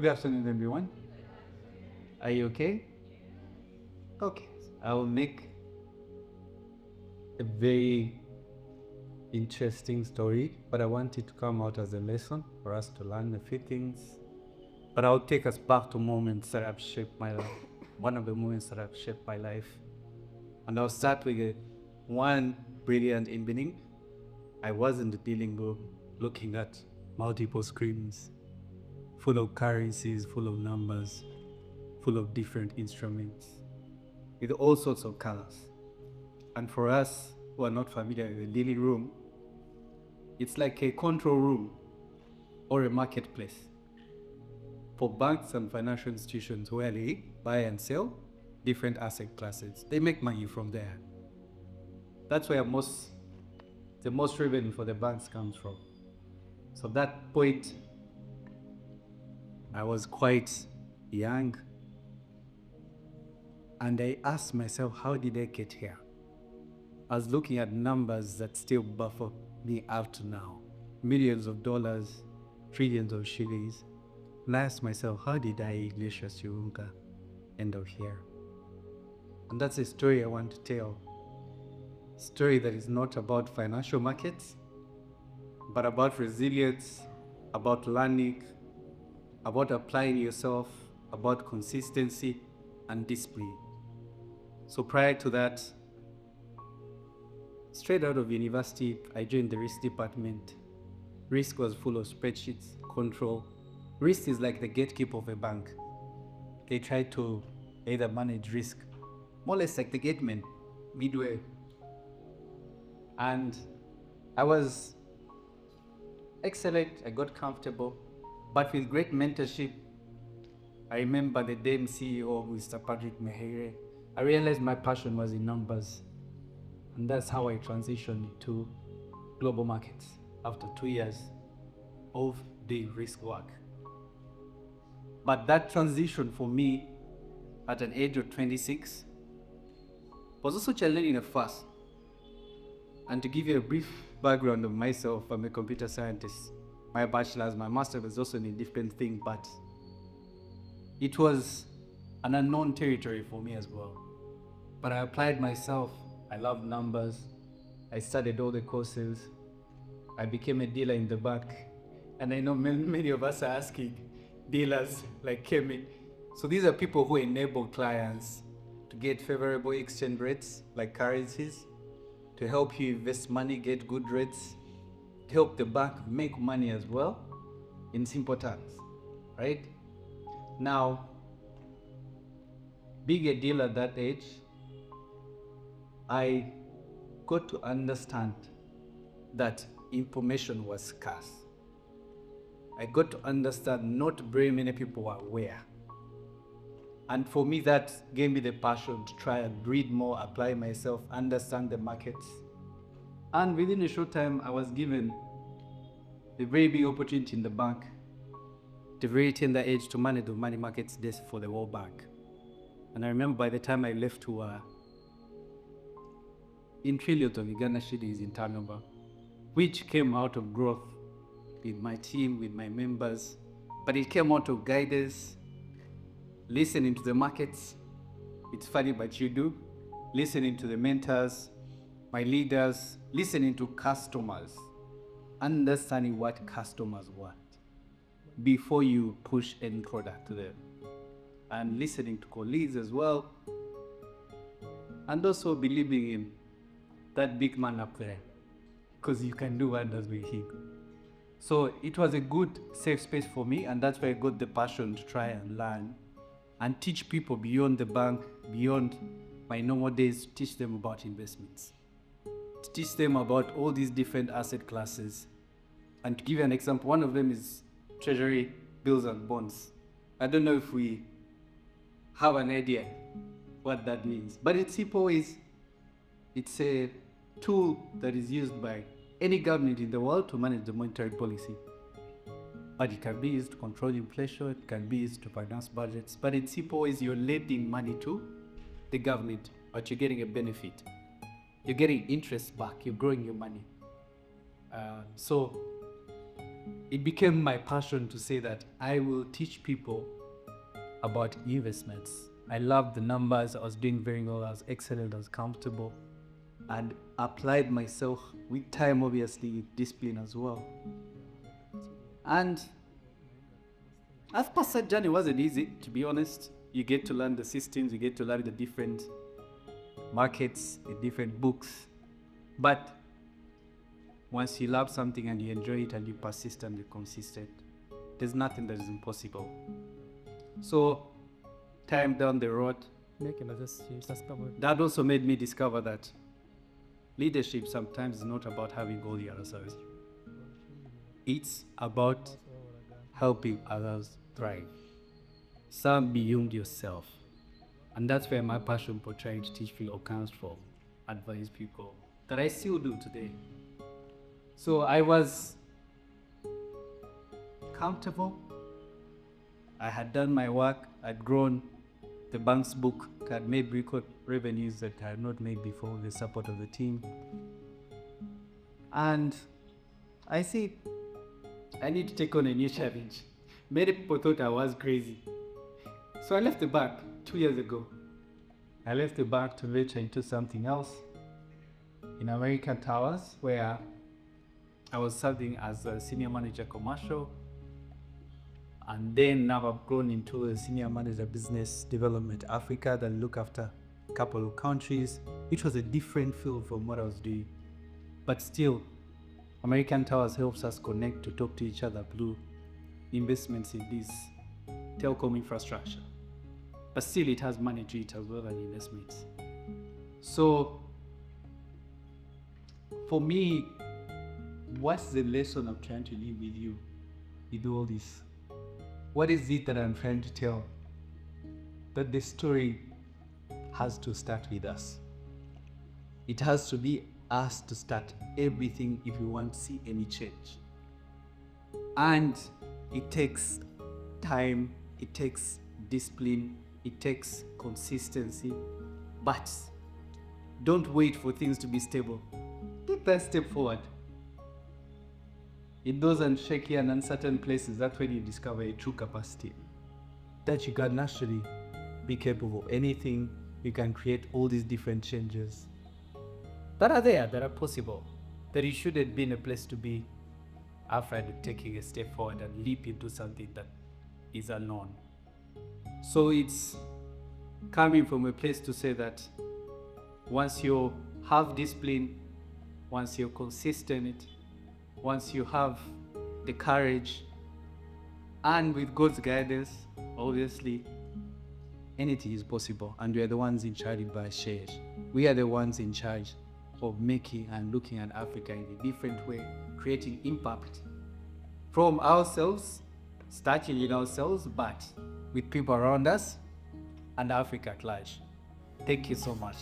Good afternoon, everyone. Are you okay? Okay. I will make a very interesting story, but I want it to come out as a lesson for us to learn a few things. But I'll take us back to moments that have shaped my life. One of the moments that have shaped my life. And I'll start with one brilliant evening. I was in the dealing room looking at multiple screens, full of currencies, full of numbers, full of different instruments, with all sorts of colors. And for us who are not familiar with the dealing room, it's like a control room or a marketplace for banks and financial institutions where they buy and sell different asset classes. They make money from there. That's where the most revenue for the banks comes from. So that point, I was quite young, and I asked myself, how did I get here? I was looking at numbers that still baffle me up to now. Millions of dollars, trillions of shillings. And I asked myself, how did I, Ignatious Kirunga, end up here? And that's a story I want to tell. A story that is not about financial markets, but about resilience, about learning, about applying yourself, about consistency and discipline. So prior to that, straight out of university, I joined the risk department. Risk was full of spreadsheets, control. Risk is like the gatekeeper of a bank. They try to either manage risk, more or less like the gateman, midway. And I was excellent, I got comfortable, but with great mentorship. I remember the then CEO, Mr. Patrick Mweheire. I realized my passion was in numbers. And that's how I transitioned to global markets after 2 years of doing risk work. But that transition for me at an age of 26 was also challenging at first. And to give you a brief background of myself, I'm a computer scientist. My bachelor's, my master's was also in a different thing, but it was an unknown territory for me as well. But I applied myself. I love numbers. I studied all the courses. I became a dealer in the bank. And I know many of us are asking, dealers like Kemi. So these are people who enable clients to get favorable exchange rates, like currencies, to help you invest money, get good rates, to help the bank make money as well, in simple terms, right? Now, being a dealer at that age, I got to understand that information was scarce. I got to understand not very many people were aware. And for me, that gave me the passion to try and read more, apply myself, understand the markets. And within a short time, I was given a very big opportunity in the bank, at a very tender age, to manage the money markets desk for the World Bank. And I remember by the time I left to in trillions of Uganda shillings in turnover, which came out of growth with my team, with my members, but it came out of guidance, listening to the markets. It's funny, but you do. Listening to the mentors, my leaders, listening to customers, understanding what customers want before you push any product to them, and listening to colleagues as well, and also believing in that big man up there, because you can do wonders with him. So it was a good safe space for me, and that's where I got the passion to try and learn and teach people beyond the bank, beyond my normal days, to teach them about investments, to teach them about all these different asset classes. And to give you an example, one of them is treasury bills and bonds. I don't know if we have an idea what that means, but it's simple. It's a tool that is used by any government in the world to manage the monetary policy. But it can be used to control inflation, it can be used to finance budgets, but in simple ways, you're lending money to the government, but you're getting a benefit. You're getting interest back, you're growing your money. So it became my passion to say that I will teach people about investments. I loved the numbers. I was doing very well. I was excellent. I was comfortable, and applied myself with time, obviously, with discipline as well. And as per that journey wasn't easy, to be honest. You get to learn the systems, you get to learn the different markets, the different books. But once you love something and you enjoy it and you persist and you're consistent, there's nothing that is impossible. So, time down the road, that also made me discover that leadership sometimes is not about having all the answers. It's about helping others thrive. Serve beyond yourself. And that's where my passion for trying to teach people comes from, advise people, that I still do today. So I was comfortable. I had done my work. I'd grown the bank's book, had made record revenues that I had not made before with the support of the team. And I said, I need to take on a new challenge. Many people thought I was crazy. So I left the bank 2 years ago. I left the bank to venture into something else in American Towers, where I was serving as a senior manager commercial. And then now I've grown into a senior manager business development Africa that look after a couple of countries, which was a different field from what I was doing. But still, American Towers helps us connect to talk to each other through investments in this telecom infrastructure. But still, it has money to it as well as investments. So, for me, what's the lesson I'm trying to leave with you with all this? What is it that I'm trying to tell? That the story has to start with us. It has to be us to start everything if you want to see any change. And it takes time, it takes discipline, it takes consistency, but don't wait for things to be stable. Take that step forward. In those unshaky and uncertain places, that's when you discover a true capacity. That you can actually be capable of anything, you can create all these different changes that are there, that are possible, that you shouldn't be in a place to be afraid of taking a step forward and leap into something that is unknown. So it's coming from a place to say that once you have discipline, once you're consistent, once you have the courage, and with God's guidance, obviously, anything is possible. And we are the ones in charge of our shares. We are the ones in charge of making and looking at Africa in a different way, creating impact from ourselves, starting in ourselves, but with people around us and Africa at large. Thank you so much.